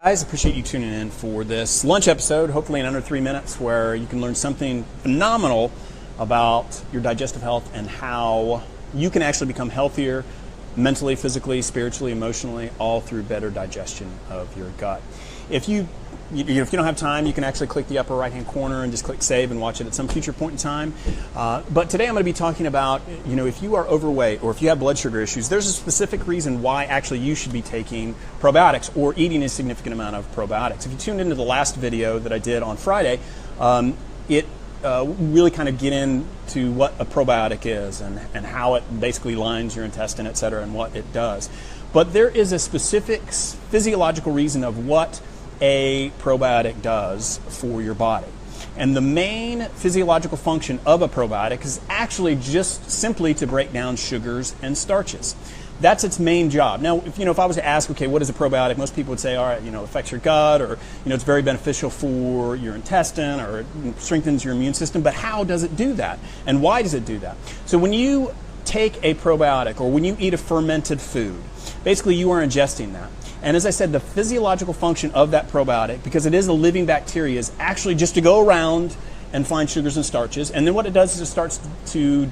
Guys, appreciate you tuning in for this lunch episode, hopefully in under 3 minutes, where you can learn something phenomenal about your digestive health and how you can actually become healthier mentally, physically, spiritually, emotionally, all through better digestion of your gut. If you don't have time, you can actually click the upper right-hand corner and just click save and watch it at some future point in time. But today I'm going to be talking about, if you are overweight or if you have blood sugar issues, there's a specific reason why actually you should be taking probiotics or eating a significant amount of probiotics. If you tuned into the last video that I did on Friday, it really kind of get into what a probiotic is and how it basically lines your intestine, et cetera, and what it does. But there is a specific physiological reason of what a probiotic does for your body. And the main physiological function of a probiotic is actually just simply to break down sugars and starches. That's its main job. Now, if I was to ask, okay, what is a probiotic? Most people would say, all right, it affects your gut, or it's very beneficial for your intestine, or it strengthens your immune system. But how does it do that? And why does it do that? So when you take a probiotic or when you eat a fermented food, basically you are ingesting that. And as I said, the physiological function of that probiotic, because it is a living bacteria, is actually just to go around and find sugars and starches. And then what it does is it starts to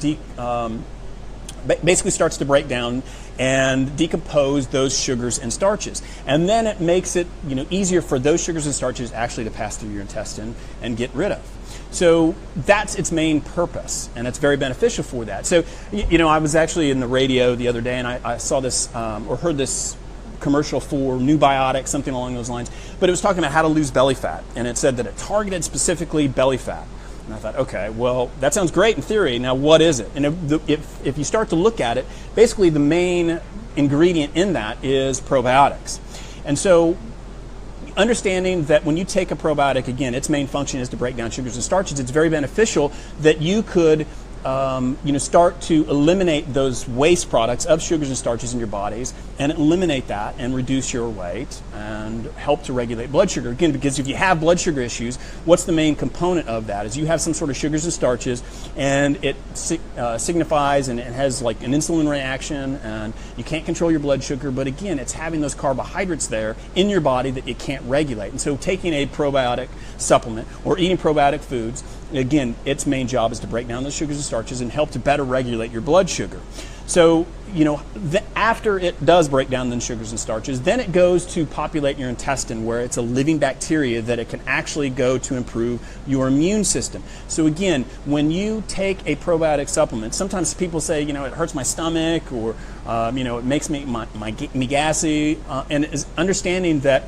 basically starts to break down and decompose those sugars and starches. And then it makes it easier for those sugars and starches actually to pass through your intestine and get rid of. So that's its main purpose, and it's very beneficial for that. So, I was actually in the radio the other day, and I saw this or heard this commercial for new biotic, something along those lines, but it was talking about how to lose belly fat, and it said that it targeted specifically belly fat. And I thought, okay, well, that sounds great in theory. Now, what is it? And if you start to look at it, basically the main ingredient in that is probiotics. And so understanding that when you take a probiotic, again, its main function is to break down sugars and starches, it's very beneficial that you could start to eliminate those waste products of sugars and starches in your bodies and eliminate that and reduce your weight and help to regulate blood sugar. Again, because if you have blood sugar issues, what's the main component of that? Is you have some sort of sugars and starches, and it signifies and it has like an insulin reaction, and you can't control your blood sugar, but again, it's having those carbohydrates there in your body that it can't regulate. And so taking a probiotic supplement or eating probiotic foods, again, its main job is to break down those sugars and starches and help to better regulate your blood sugar. So, after it does break down the sugars and starches, then it goes to populate your intestine, where it's a living bacteria that it can actually go to improve your immune system. So again, when you take a probiotic supplement, sometimes people say, it hurts my stomach, or it makes me gassy, and is understanding that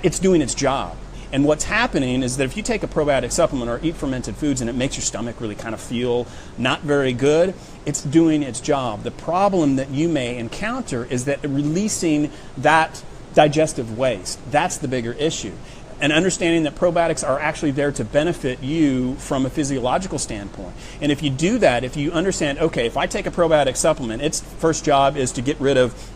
it's doing its job. And what's happening is that if you take a probiotic supplement or eat fermented foods and it makes your stomach really kind of feel not very good, it's doing its job. The problem that you may encounter is that releasing that digestive waste, that's the bigger issue. And understanding that probiotics are actually there to benefit you from a physiological standpoint. And if you do that, if you understand, okay, if I take a probiotic supplement, its first job is to get rid of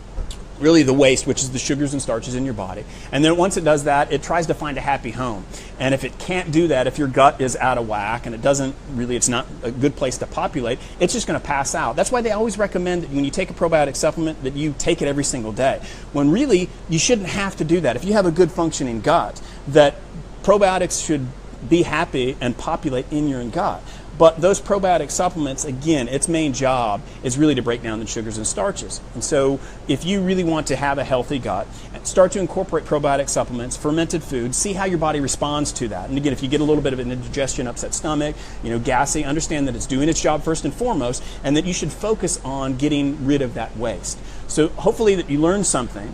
really the waste, which is the sugars and starches in your body. And then once it does that, it tries to find a happy home. And if it can't do that, if your gut is out of whack and it's not a good place to populate, it's just going to pass out. That's why they always recommend that when you take a probiotic supplement that you take it every single day. When really, you shouldn't have to do that. If you have a good functioning gut, that probiotics should be happy and populate in your gut. But those probiotic supplements, again, its main job is really to break down the sugars and starches. And so if you really want to have a healthy gut, start to incorporate probiotic supplements, fermented foods, see how your body responds to that. And again, if you get a little bit of an indigestion, upset stomach, gassy, understand that it's doing its job first and foremost, and that you should focus on getting rid of that waste. So hopefully that you learned something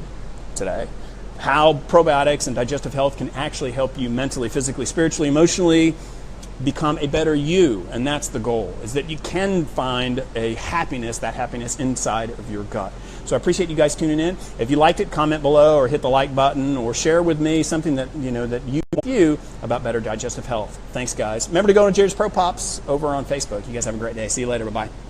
today, how probiotics and digestive health can actually help you mentally, physically, spiritually, emotionally, become a better you. And that's the goal, is that you can find that happiness inside of your gut. So I appreciate you guys tuning in. If you liked it, comment below or hit the like button or share with me something that you about better digestive health. Thanks, guys. Remember to go to Jerry's Pro Pops over on Facebook. You guys have a great day. See you later. Bye-bye.